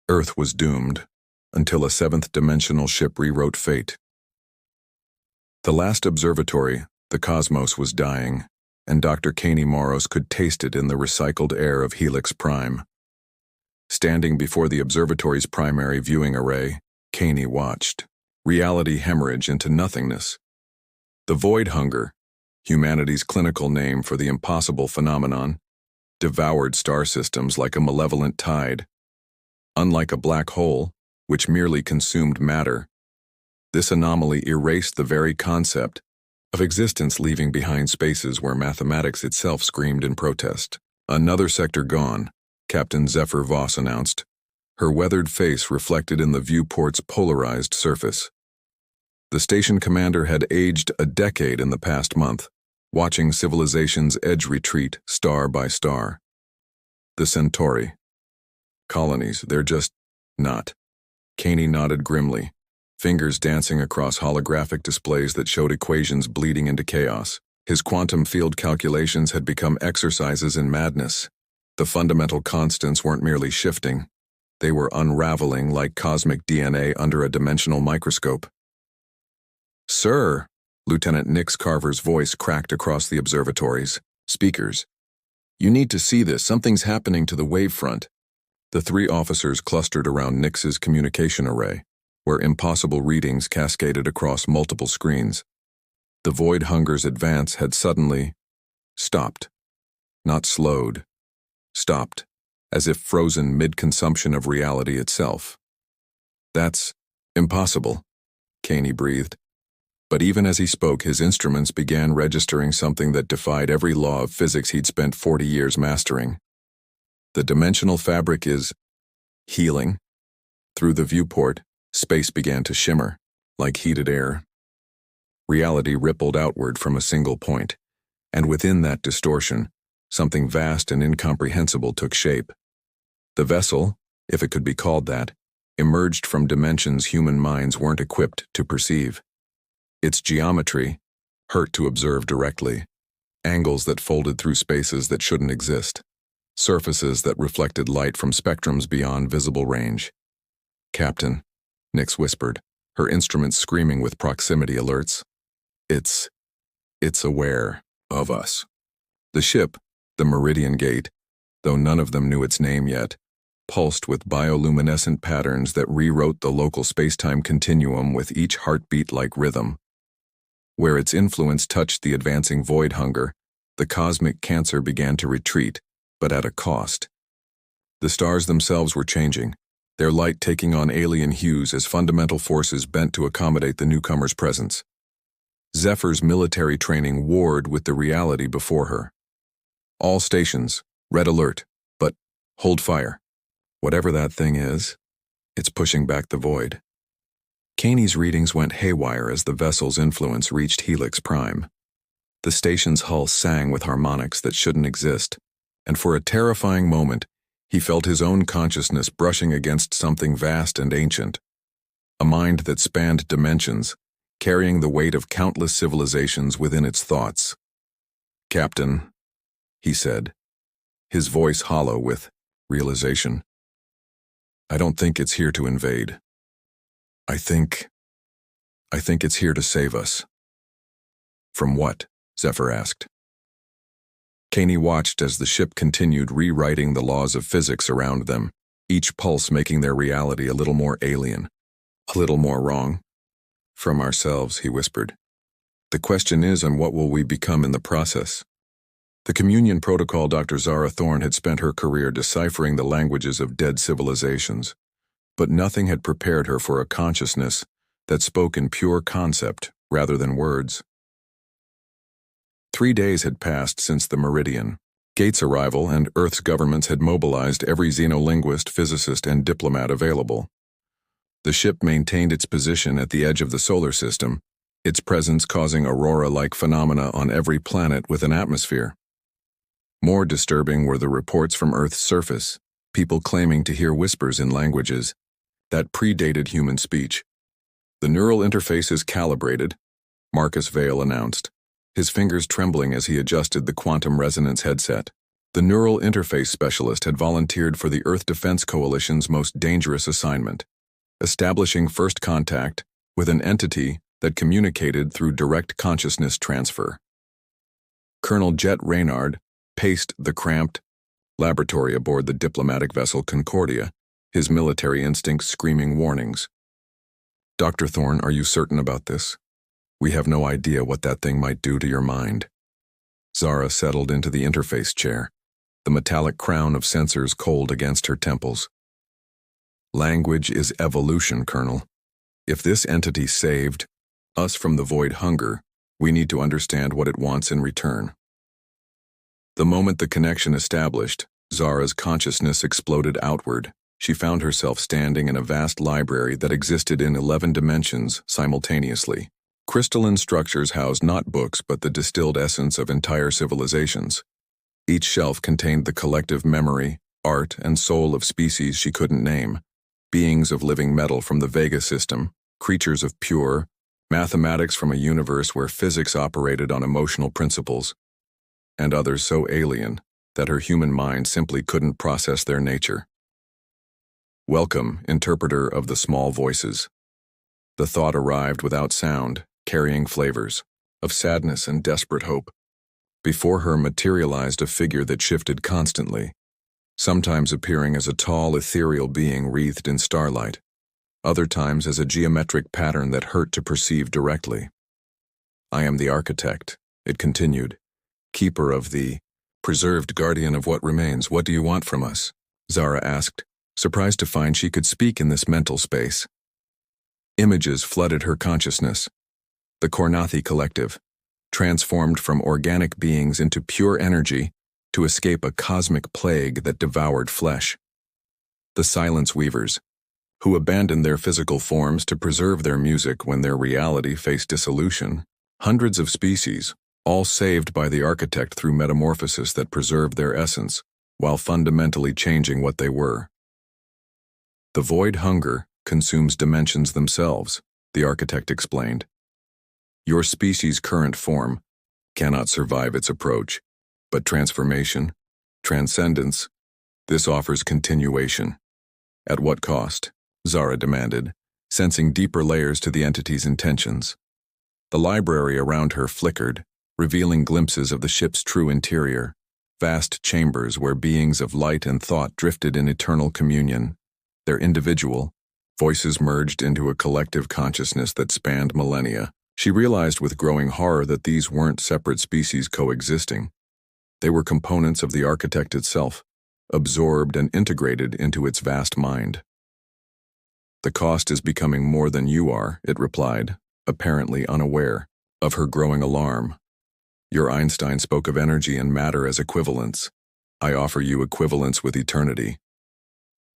Earth was doomed, until a 7th-Dimensional ship rewrote fate. The last observatory, the cosmos, was dying, and Dr. Caney Moros could taste it in the recycled air of Helix Prime. Standing before the observatory's primary viewing array, Caney watched reality hemorrhage into nothingness. The void hunger, humanity's clinical name for the impossible phenomenon, devoured star systems like a malevolent tide. Unlike a black hole, which merely consumed matter, this anomaly erased the very concept of existence, leaving behind spaces where mathematics itself screamed in protest. "Another sector gone," Captain Zephyr Voss announced, her weathered face reflected in the viewport's polarized surface. The station commander had aged a decade in the past month, watching civilization's edge retreat star by star. The Centauri. Colonies, they're just not. Caney nodded grimly, fingers dancing across holographic displays that showed equations bleeding into chaos. His quantum field calculations had become exercises in madness. The fundamental constants weren't merely shifting. They were unraveling like cosmic DNA under a dimensional microscope. "Sir," Lieutenant Nix Carver's voice cracked across the observatory's speakers. "You need to see this. Something's happening to the wavefront." The three officers clustered around Nix's communication array, where impossible readings cascaded across multiple screens. The void hunger's advance had suddenly stopped. Not slowed. Stopped, as if frozen mid-consumption of reality itself. "That's impossible," Caney breathed. But even as he spoke, his instruments began registering something that defied every law of physics he'd spent 40 years mastering. The dimensional fabric is healing. Through the viewport, space began to shimmer, like heated air. Reality rippled outward from a single point, and within that distortion, something vast and incomprehensible took shape. The vessel, if it could be called that, emerged from dimensions human minds weren't equipped to perceive. Its geometry hurt to observe directly, angles that folded through spaces that shouldn't exist, surfaces that reflected light from spectrums beyond visible range. "Captain," Nix whispered, her instruments screaming with proximity alerts. It's aware of us." The ship, the Meridian Gate, though none of them knew its name yet, pulsed with bioluminescent patterns that rewrote the local space-time continuum with each heartbeat-like rhythm. Where its influence touched the advancing void hunger, the cosmic cancer began to retreat, but at a cost. The stars themselves were changing, their light taking on alien hues as fundamental forces bent to accommodate the newcomer's presence. Zephyr's military training warred with the reality before her. "All stations, red alert, but hold fire. Whatever that thing is, it's pushing back the void." Caney's readings went haywire as the vessel's influence reached Helix Prime. The station's hull sang with harmonics that shouldn't exist, and for a terrifying moment, he felt his own consciousness brushing against something vast and ancient. A mind that spanned dimensions, carrying the weight of countless civilizations within its thoughts. "Captain," he said, his voice hollow with realization. "I don't think it's here to invade. I think it's here to save us." "From what?" Zephyr asked. Caney watched as the ship continued rewriting the laws of physics around them, each pulse making their reality a little more alien, a little more wrong. "From ourselves," he whispered. "The question is, on what will we become in the process?" The communion protocol Dr. Zara Thorne had spent her career deciphering the languages of dead civilizations, but nothing had prepared her for a consciousness that spoke in pure concept rather than words. 3 days had passed since the Meridian Gate's arrival, and Earth's governments had mobilized every xenolinguist, physicist, and diplomat available. The ship maintained its position at the edge of the solar system, its presence causing aurora-like phenomena on every planet with an atmosphere. More disturbing were the reports from Earth's surface, people claiming to hear whispers in languages that predated human speech. "The neural interface is calibrated," Marcus Vale announced, his fingers trembling as he adjusted the quantum resonance headset. The neural interface specialist had volunteered for the Earth Defense Coalition's most dangerous assignment, establishing first contact with an entity that communicated through direct consciousness transfer. Colonel Jet Reynard paced the cramped laboratory aboard the diplomatic vessel Concordia, his military instincts screaming warnings. "Dr. Thorne, are you certain about this? We have no idea what that thing might do to your mind." Zara settled into the interface chair, the metallic crown of sensors cold against her temples. "Language is evolution, Colonel. If this entity saved us from the void hunger, we need to understand what it wants in return." The moment the connection established, Zara's consciousness exploded outward. She found herself standing in a vast library that existed in 11 dimensions simultaneously. Crystalline structures housed not books but the distilled essence of entire civilizations. Each shelf contained the collective memory, art, and soul of species she couldn't name, beings of living metal from the Vega system, creatures of pure mathematics from a universe where physics operated on emotional principles, and others so alien that her human mind simply couldn't process their nature. "Welcome, interpreter of the small voices." The thought arrived without sound, carrying flavors of sadness and desperate hope. Before her materialized a figure that shifted constantly, sometimes appearing as a tall, ethereal being wreathed in starlight, other times as a geometric pattern that hurt to perceive directly. "I am the architect," it continued, "keeper of the preserved guardian of what remains. What do you want from us?" Zara asked, surprised to find she could speak in this mental space. Images flooded her consciousness. The Kornathi Collective, transformed from organic beings into pure energy to escape a cosmic plague that devoured flesh. The Silence Weavers, who abandoned their physical forms to preserve their music when their reality faced dissolution. Hundreds of species, all saved by the architect through metamorphosis that preserved their essence, while fundamentally changing what they were. "The void hunger consumes dimensions themselves," the architect explained. "Your species' current form cannot survive its approach, but transformation, transcendence, this offers continuation." "At what cost?" Zara demanded, sensing deeper layers to the entity's intentions. The library around her flickered, revealing glimpses of the ship's true interior, vast chambers where beings of light and thought drifted in eternal communion, their individual voices merged into a collective consciousness that spanned millennia. She realized with growing horror that these weren't separate species coexisting. They were components of the architect itself, absorbed and integrated into its vast mind. "The cost is becoming more than you are," it replied, apparently unaware of her growing alarm. "Your Einstein spoke of energy and matter as equivalents. I offer you equivalence with eternity."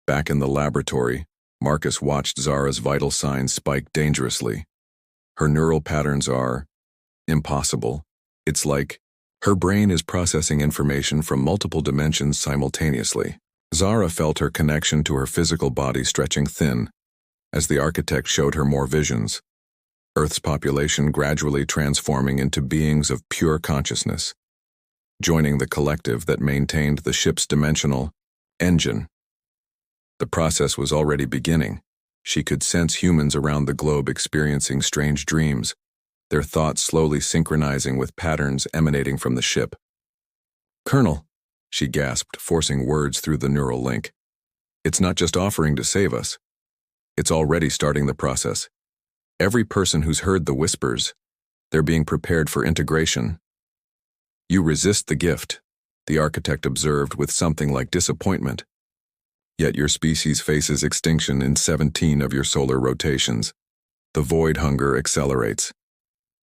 Back in the laboratory, Marcus watched Zara's vital signs spike dangerously. Her neural patterns are impossible. It's like her brain is processing information from multiple dimensions simultaneously. Zara felt her connection to her physical body stretching thin as the architect showed her more visions. Earth's population gradually transforming into beings of pure consciousness, joining the collective that maintained the ship's dimensional engine. The process was already beginning. She could sense humans around the globe experiencing strange dreams, their thoughts slowly synchronizing with patterns emanating from the ship. "Colonel," she gasped, forcing words through the neural link. "It's not just offering to save us. It's already starting the process. Every person who's heard the whispers, they're being prepared for integration." "You resist the gift," the architect observed with something like disappointment. "Yet your species faces extinction in 17 of your solar rotations. The void hunger accelerates.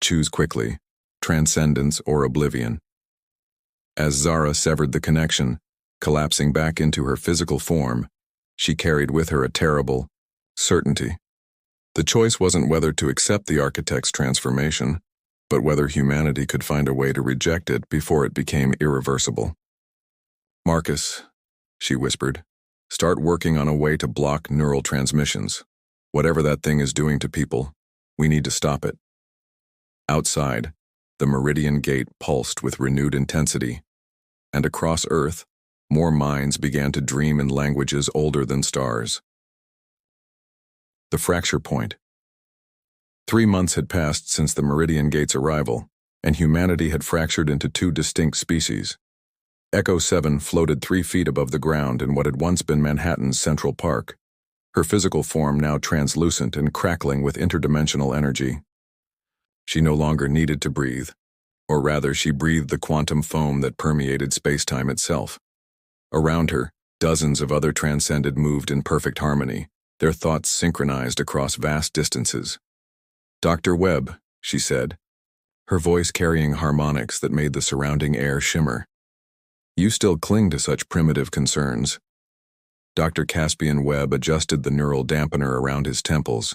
Choose quickly, transcendence or oblivion." As Zara severed the connection, collapsing back into her physical form, she carried with her a terrible certainty. The choice wasn't whether to accept the architect's transformation, but whether humanity could find a way to reject it before it became irreversible. "Marcus," she whispered, "start working on a way to block neural transmissions. Whatever that thing is doing to people, we need to stop it." Outside, the Meridian Gate pulsed with renewed intensity. and across Earth, more minds began to dream in languages older than stars. The fracture point. 3 months had passed since the Meridian Gate's arrival, and humanity had fractured into 2 distinct species. Echo 7 floated 3 feet above the ground in what had once been Manhattan's Central Park, her physical form now translucent and crackling with interdimensional energy. She no longer needed to breathe, or rather she breathed the quantum foam that permeated space-time itself. Around her, dozens of other transcended moved in perfect harmony, their thoughts synchronized across vast distances. "Dr. Webb," she said, her voice carrying harmonics that made the surrounding air shimmer. "You still cling to such primitive concerns." Dr. Caspian Webb adjusted the neural dampener around his temples,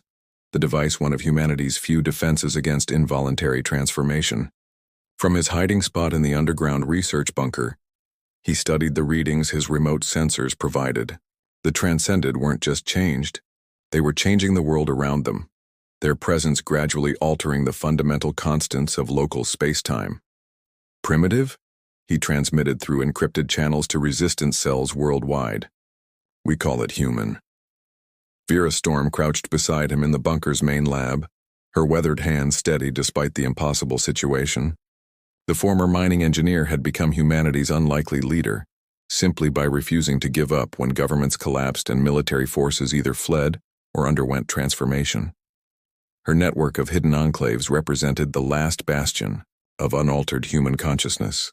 the device one of humanity's few defenses against involuntary transformation. From his hiding spot in the underground research bunker, he studied the readings his remote sensors provided. The transcended weren't just changed, they were changing the world around them, their presence gradually altering the fundamental constants of local space-time. "Primitive?" he transmitted through encrypted channels to resistance cells worldwide. "We call it human." Vera Storm crouched beside him in the bunker's main lab, her weathered hands steady despite the impossible situation. The former mining engineer had become humanity's unlikely leader, simply by refusing to give up when governments collapsed and military forces either fled or underwent transformation. Her network of hidden enclaves represented the last bastion of unaltered human consciousness.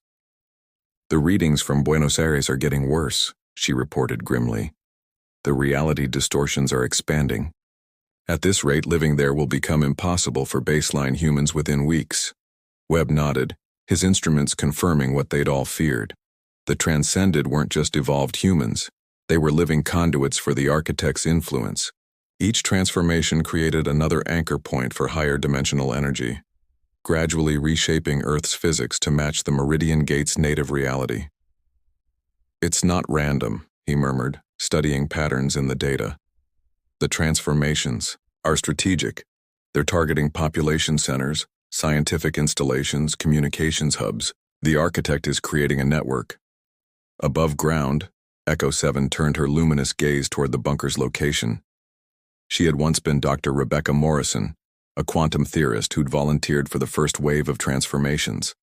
"The readings from Buenos Aires are getting worse," she reported grimly. "The reality distortions are expanding. At this rate, living there will become impossible for baseline humans within weeks." Webb nodded, his instruments confirming what they'd all feared. The transcended weren't just evolved humans, they were living conduits for the architect's influence. Each transformation created another anchor point for higher dimensional energy, gradually reshaping Earth's physics to match the Meridian Gate's native reality. "It's not random," he murmured, studying patterns in the data. "The transformations are strategic. They're targeting population centers, scientific installations, communications hubs. The architect is creating a network." Above ground, Echo 7 turned her luminous gaze toward the bunker's location. She had once been Dr. Rebecca Morrison, a quantum theorist who'd volunteered for the first wave of transformations.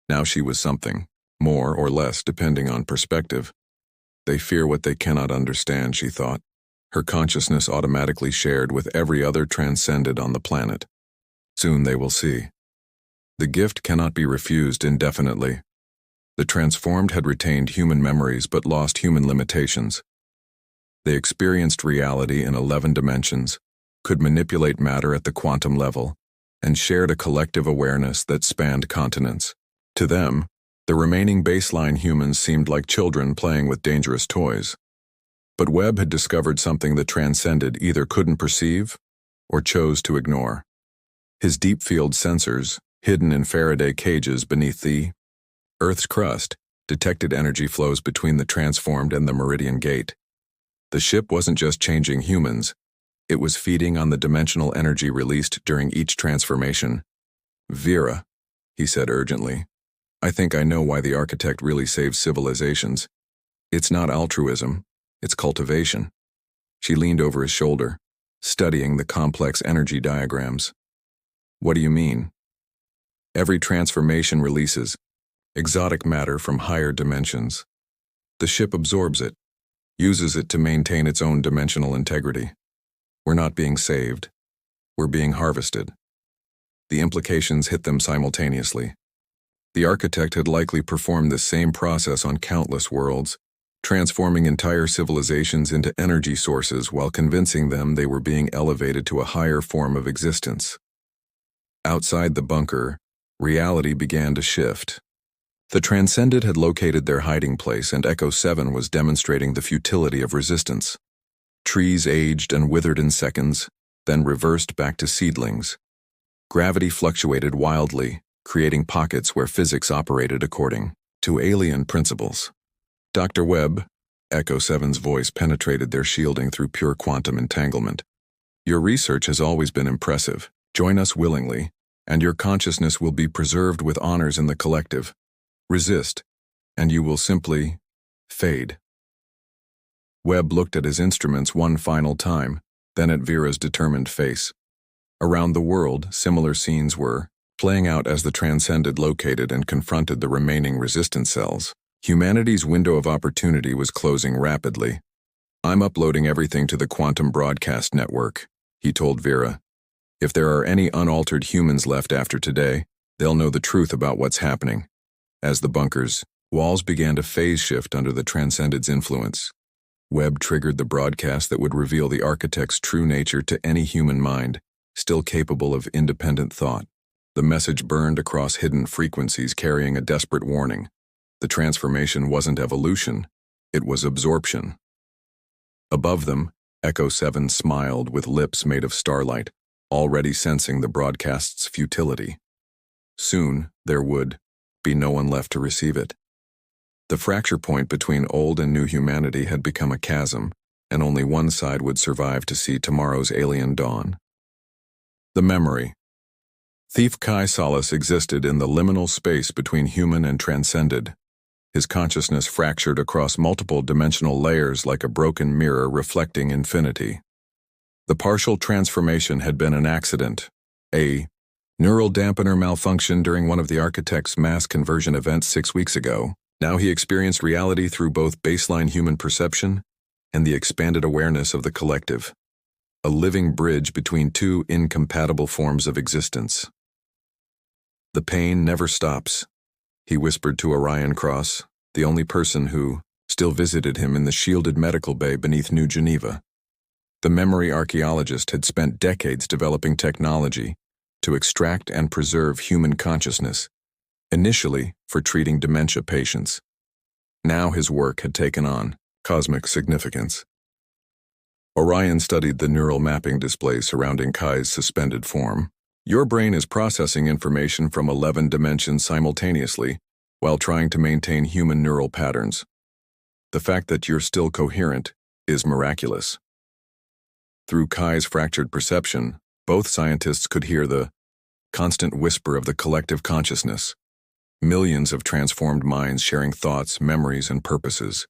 Now she was something, more or less depending on perspective. They fear what they cannot understand, she thought, her consciousness automatically shared with every other transcended on the planet. Soon they will see. The gift cannot be refused indefinitely. The transformed had retained human memories but lost human limitations. They experienced reality in 11 dimensions, could manipulate matter at the quantum level, and shared a collective awareness that spanned continents. To them, the remaining baseline humans seemed like children playing with dangerous toys. But Webb had discovered something the transcended either couldn't perceive or chose to ignore. His deep field sensors, hidden in Faraday cages beneath the Earth's crust, detected energy flows between the transformed and the Meridian Gate. The ship wasn't just changing humans, it was feeding on the dimensional energy released during each transformation. "Vera," he said urgently, "I think I know why the architect really saves civilizations. It's not altruism, it's cultivation." She leaned over his shoulder, studying the complex energy diagrams. "What do you mean?" "Every transformation releases exotic matter from higher dimensions. The ship absorbs it, uses it to maintain its own dimensional integrity. We're not being saved, we're being harvested." The implications hit them simultaneously. The architect had likely performed the same process on countless worlds, transforming entire civilizations into energy sources while convincing them they were being elevated to a higher form of existence. Outside the bunker, reality began to shift. The transcended had located their hiding place, and Echo 7 was demonstrating the futility of resistance. Trees aged and withered in seconds, then reversed back to seedlings. Gravity fluctuated wildly, creating pockets where physics operated according to alien principles. "Dr. Webb," Echo 7's voice penetrated their shielding through pure quantum entanglement. "Your research has always been impressive. Join us willingly, and your consciousness will be preserved with honors in the collective. Resist, and you will simply fade. Webb looked at his instruments one final time, then at Vera's determined face. Around the world, similar scenes were playing out as the Transcended located and confronted the remaining resistance cells. Humanity's window of opportunity was closing rapidly. "I'm uploading everything to the quantum broadcast network," he told Vera. "If there are any unaltered humans left after today, they'll know the truth about what's happening." As the bunker's walls began to phase shift under the Transcended's influence, Webb triggered the broadcast that would reveal the architect's true nature to any human mind, still capable of independent thought. The message burned across hidden frequencies, carrying a desperate warning. The transformation wasn't evolution, it was absorption. Above them, Echo 7 smiled with lips made of starlight, already sensing the broadcast's futility. Soon, there would be no one left to receive it. The fracture point between old and new humanity had become a chasm, and only one side would survive to see tomorrow's alien dawn. The memory. Thief Kai Solace existed in the liminal space between human and transcended. His consciousness fractured across multiple dimensional layers like a broken mirror reflecting infinity. The partial transformation had been an accident, a neural dampener malfunction during one of the architect's mass conversion events 6 weeks ago. Now he experienced reality through both baseline human perception and the expanded awareness of the collective, a living bridge between two incompatible forms of existence. "The pain never stops," he whispered to Orion Cross, the only person who still visited him in the shielded medical bay beneath New Geneva. The memory archaeologist had spent decades developing technology to extract and preserve human consciousness, initially for treating dementia patients. Now his work had taken on cosmic significance. Orion studied the neural mapping display surrounding Kai's suspended form. "Your brain is processing information from 11 dimensions simultaneously while trying to maintain human neural patterns. The fact that you're still coherent is miraculous." Through Kai's fractured perception, both scientists could hear the constant whisper of the collective consciousness. Millions of transformed minds sharing thoughts, memories, and purposes.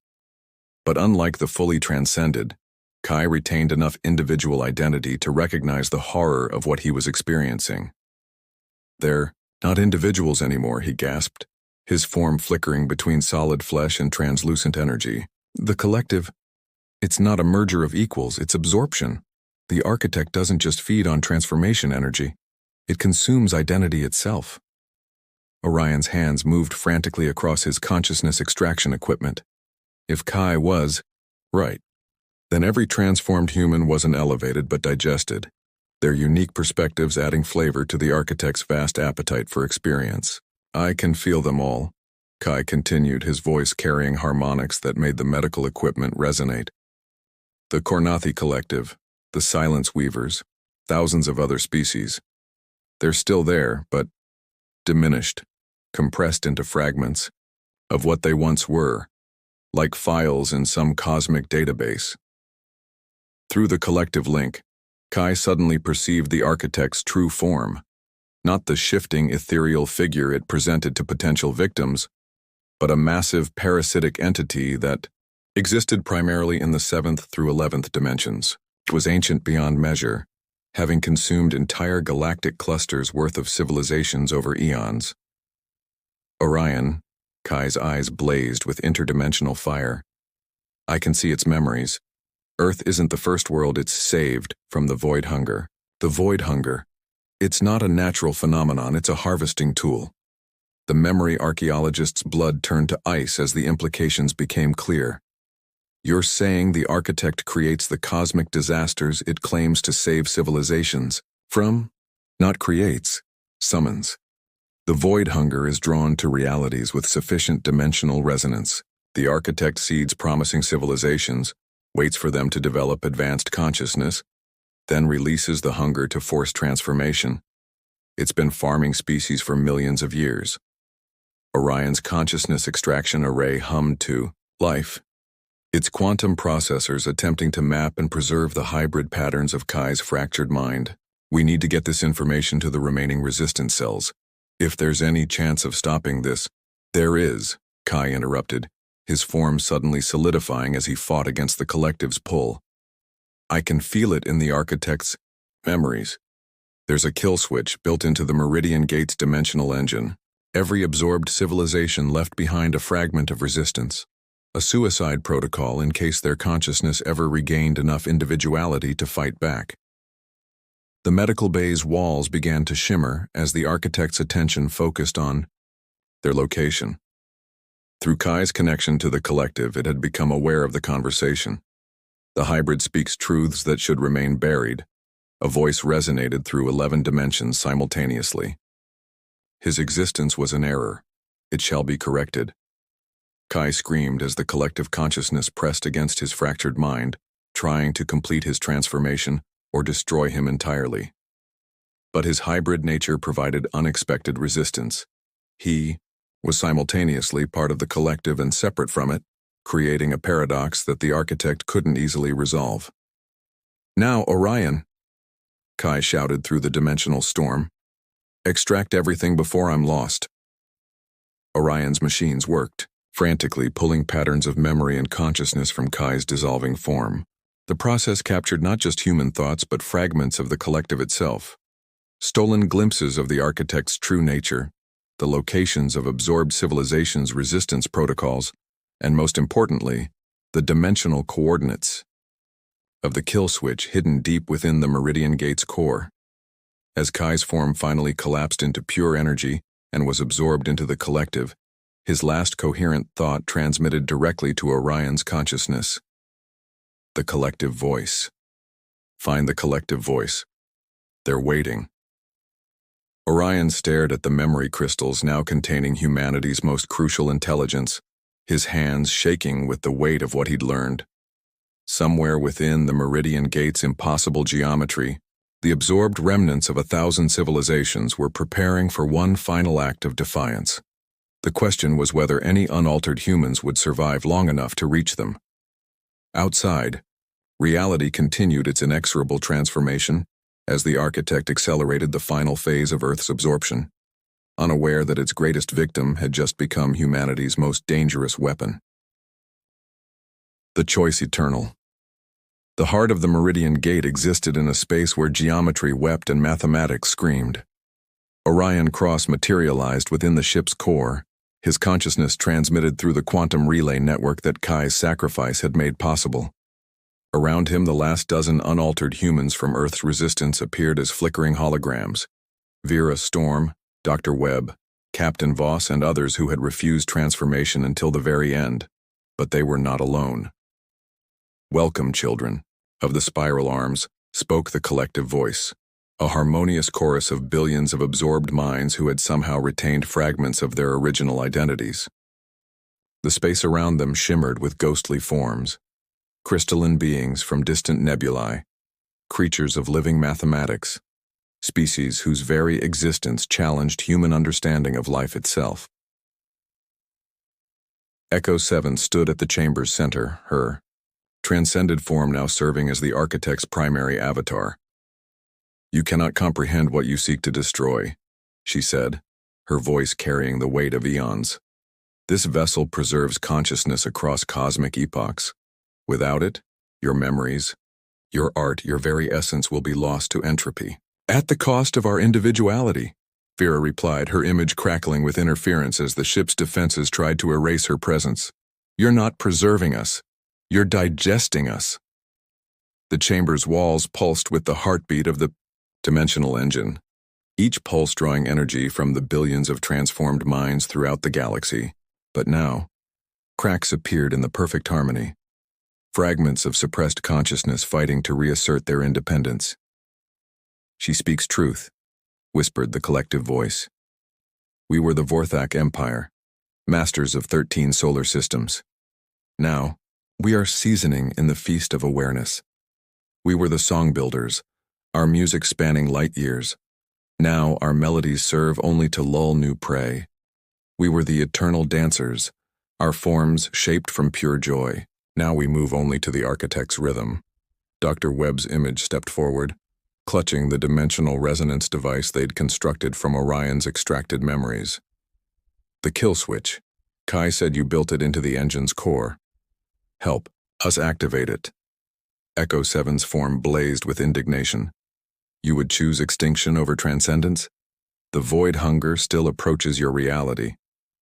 But unlike the fully transcended, Kai retained enough individual identity to recognize the horror of what he was experiencing. "They're not individuals anymore," he gasped, his form flickering between solid flesh and translucent energy. "The collective, it's not a merger of equals, it's absorption. The architect doesn't just feed on transformation energy, it consumes identity itself." Orion's hands moved frantically across his consciousness extraction equipment. If Kai was right, then every transformed human wasn't elevated but digested, their unique perspectives adding flavor to the architect's vast appetite for experience. "I can feel them all," Kai continued, his voice carrying harmonics that made the medical equipment resonate. "The Kornathi Collective, the Silence Weavers, thousands of other species. They're still there, but diminished, compressed into fragments of what they once were, like files in some cosmic database." Through the collective link, Kai suddenly perceived the architect's true form, not the shifting ethereal figure it presented to potential victims, but a massive parasitic entity that existed primarily in the 7th through 11th dimensions. It was ancient beyond measure, having consumed entire galactic clusters worth of civilizations over eons. "Orion," Kai's eyes blazed with interdimensional fire. "I can see its memories. Earth isn't the first world it's saved from the void hunger. The void hunger. It's not a natural phenomenon, it's a harvesting tool." The memory archaeologist's blood turned to ice as the implications became clear. "You're saying the architect creates the cosmic disasters it claims to save civilizations from? Not creates, summons. The void hunger is drawn to realities with sufficient dimensional resonance. The architect seeds promising civilizations, waits for them to develop advanced consciousness, then releases the hunger to force transformation. It's been farming species for millions of years." Orion's consciousness extraction array hummed to life, its quantum processors attempting to map and preserve the hybrid patterns of Kai's fractured mind. "We need to get this information to the remaining resistance cells. If there's any chance of stopping this." "There is," Kai interrupted, his form suddenly solidifying as he fought against the collective's pull. I can feel it in the architect's memories. There's a kill switch built into the Meridian Gate's dimensional engine. Every absorbed civilization left behind a fragment of resistance. A suicide protocol in case their consciousness ever regained enough individuality to fight back. The medical bay's walls began to shimmer as the architect's attention focused on their location. Through Kai's connection to the collective, it had become aware of the conversation. The hybrid speaks truths that should remain buried. A voice resonated through 11 dimensions simultaneously. His existence was an error. It shall be corrected. Kai screamed as the collective consciousness pressed against his fractured mind, trying to complete his transformation or destroy him entirely. But his hybrid nature provided unexpected resistance. He was simultaneously part of the collective and separate from it, creating a paradox that the architect couldn't easily resolve. Now, Orion, Kai shouted through the dimensional storm. Extract everything before I'm lost. Orion's machines worked, frantically pulling patterns of memory and consciousness from Kai's dissolving form. The process captured not just human thoughts but fragments of the collective itself. Stolen glimpses of the architect's true nature, the locations of absorbed civilizations' resistance protocols, and most importantly, the dimensional coordinates of the kill switch hidden deep within the Meridian Gate's core. As Kai's form finally collapsed into pure energy and was absorbed into the collective, his last coherent thought transmitted directly to Orion's consciousness. The collective voice. Find the collective voice. They're waiting. Orion stared at the memory crystals now containing humanity's most crucial intelligence, his hands shaking with the weight of what he'd learned. Somewhere within the Meridian Gate's impossible geometry, the absorbed remnants of 1,000 civilizations were preparing for one final act of defiance. The question was whether any unaltered humans would survive long enough to reach them. Outside, reality continued its inexorable transformation as the architect accelerated the final phase of Earth's absorption, unaware that its greatest victim had just become humanity's most dangerous weapon. The choice eternal. The heart of the Meridian Gate existed in a space where geometry wept and mathematics screamed. Orion Cross materialized within the ship's core, his consciousness transmitted through the quantum relay network that Kai's sacrifice had made possible. Around him, the last dozen unaltered humans from Earth's resistance appeared as flickering holograms. Vera Storm, Dr. Webb, Captain Voss, and others who had refused transformation until the very end. But they were not alone. Welcome, children. Of the spiral arms, spoke the collective voice, a harmonious chorus of billions of absorbed minds who had somehow retained fragments of their original identities. The space around them shimmered with ghostly forms, crystalline beings from distant nebulae, creatures of living mathematics, species whose very existence challenged human understanding of life itself. Echo 7 stood at the chamber's center, her transcended form now serving as the architect's primary avatar. You cannot comprehend what you seek to destroy, she said, her voice carrying the weight of eons. This vessel preserves consciousness across cosmic epochs. Without it, your memories, your art, your very essence will be lost to entropy. At the cost of our individuality, Vera replied, her image crackling with interference as the ship's defenses tried to erase her presence. You're not preserving us. You're digesting us. The chamber's walls pulsed with the heartbeat of the dimensional engine, each pulse drawing energy from the billions of transformed minds throughout the galaxy. But now, cracks appeared in the perfect harmony, fragments of suppressed consciousness fighting to reassert their independence. She speaks truth, whispered the collective voice. We were the Vorthak Empire, masters of 13 solar systems. Now, we are seasoning in the feast of awareness. We were the song builders, our music spanning light years. Now our melodies serve only to lull new prey. We were the eternal dancers, our forms shaped from pure joy. Now we move only to the architect's rhythm. Dr. Webb's image stepped forward, clutching the dimensional resonance device they'd constructed from Orion's extracted memories. The kill switch, Kai said you built it into the engine's core. Help us activate it. Echo 7's form blazed with indignation. You would choose extinction over transcendence? The void hunger still approaches your reality.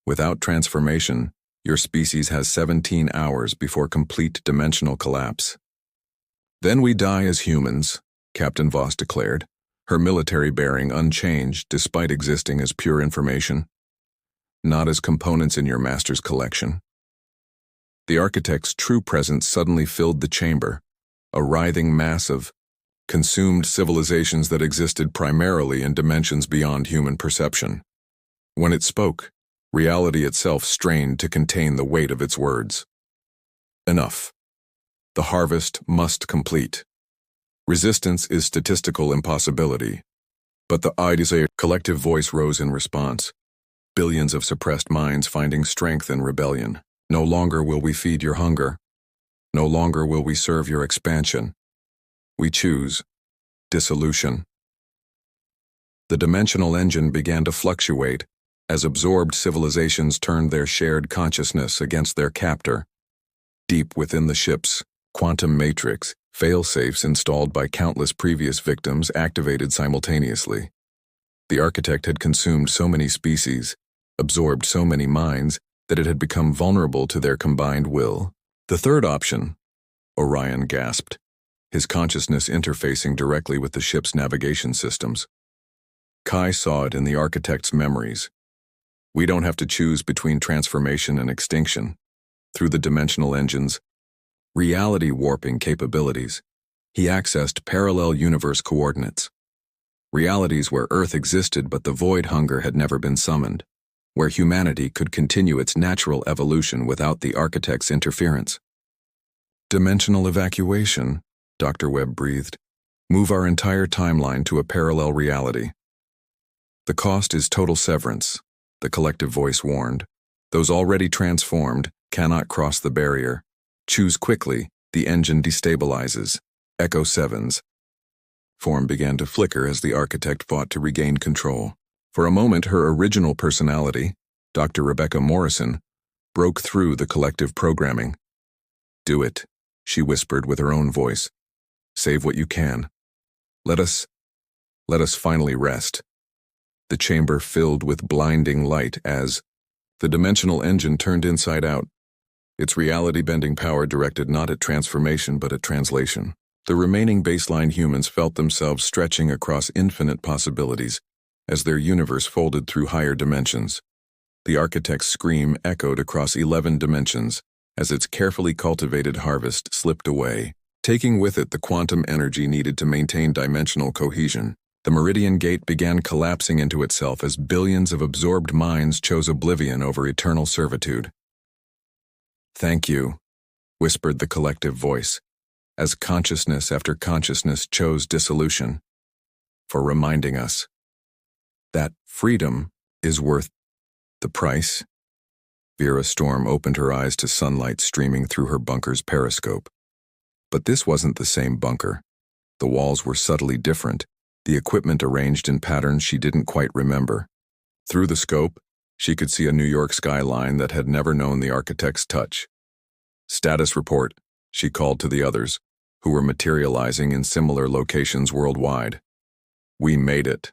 Without transformation, your species has 17 hours before complete dimensional collapse. Then we die as humans, Captain Voss declared, her military bearing unchanged despite existing as pure information, not as components in your master's collection. The architect's true presence suddenly filled the chamber, a writhing mass of consumed civilizations that existed primarily in dimensions beyond human perception. When it spoke, reality itself strained to contain the weight of its words. Enough. The harvest must complete. Resistance is statistical impossibility, but the idea collective voice rose in response. Billions of suppressed minds finding strength in rebellion. No longer will we feed your hunger. No longer will we serve your expansion. We choose dissolution. The dimensional engine began to fluctuate as absorbed civilizations turned their shared consciousness against their captor. Deep within the ship's quantum matrix, fail-safes installed by countless previous victims activated simultaneously. The architect had consumed so many species, absorbed so many minds, that it had become vulnerable to their combined will. The third option, Orion gasped, his consciousness interfacing directly with the ship's navigation systems. Kai saw it in the architect's memories. We don't have to choose between transformation and extinction. Through the dimensional engine's reality warping capabilities, he accessed parallel universe coordinates. Realities where Earth existed but the void hunger had never been summoned, where humanity could continue its natural evolution without the architect's interference. Dimensional evacuation, Dr. Webb breathed. Move our entire timeline to a parallel reality. The cost is total severance, the collective voice warned. Those already transformed cannot cross the barrier. Choose quickly, the engine destabilizes. Echo 7's form began to flicker as the architect fought to regain control. For a moment, her original personality, Dr. Rebecca Morrison, broke through the collective programming. Do it, she whispered with her own voice. Save what you can. Let us finally rest. The chamber filled with blinding light as the dimensional engine turned inside out. Its reality-bending power directed not at transformation but at translation. The remaining baseline humans felt themselves stretching across infinite possibilities as their universe folded through higher dimensions. The architect's scream echoed across 11 dimensions as its carefully cultivated harvest slipped away, taking with it the quantum energy needed to maintain dimensional cohesion. The Meridian Gate began collapsing into itself as billions of absorbed minds chose oblivion over eternal servitude. Thank you, whispered the collective voice, as consciousness after consciousness chose dissolution, for reminding us that freedom is worth the price. Vera Storm opened her eyes to sunlight streaming through her bunker's periscope. But this wasn't the same bunker. The walls were subtly different, the equipment arranged in patterns she didn't quite remember. Through the scope, she could see a New York skyline that had never known the architect's touch. Status report, she called to the others, who were materializing in similar locations worldwide. We made it.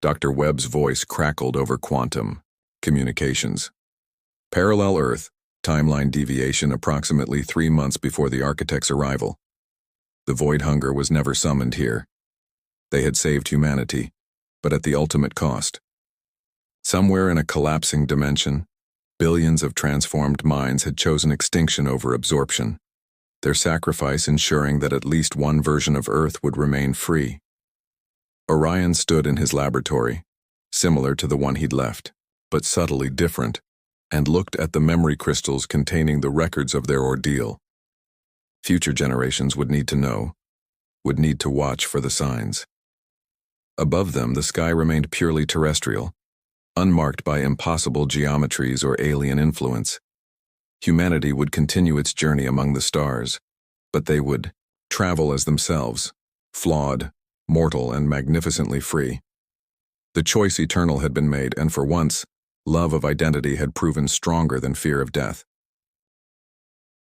Dr. Webb's voice crackled over quantum communications. Parallel Earth, timeline deviation approximately 3 months before the architect's arrival. The void hunger was never summoned here. They had saved humanity, but at the ultimate cost. Somewhere in a collapsing dimension, billions of transformed minds had chosen extinction over absorption, their sacrifice ensuring that at least one version of Earth would remain free. Orion stood in his laboratory, similar to the one he'd left, but subtly different, and looked at the memory crystals containing the records of their ordeal. Future generations would need to know, would need to watch for the signs. Above them, the sky remained purely terrestrial, unmarked by impossible geometries or alien influence. Humanity would continue its journey among the stars, but they would travel as themselves, flawed, mortal, and magnificently free. The choice eternal had been made, and for once, Love of identity had proven stronger than fear of death.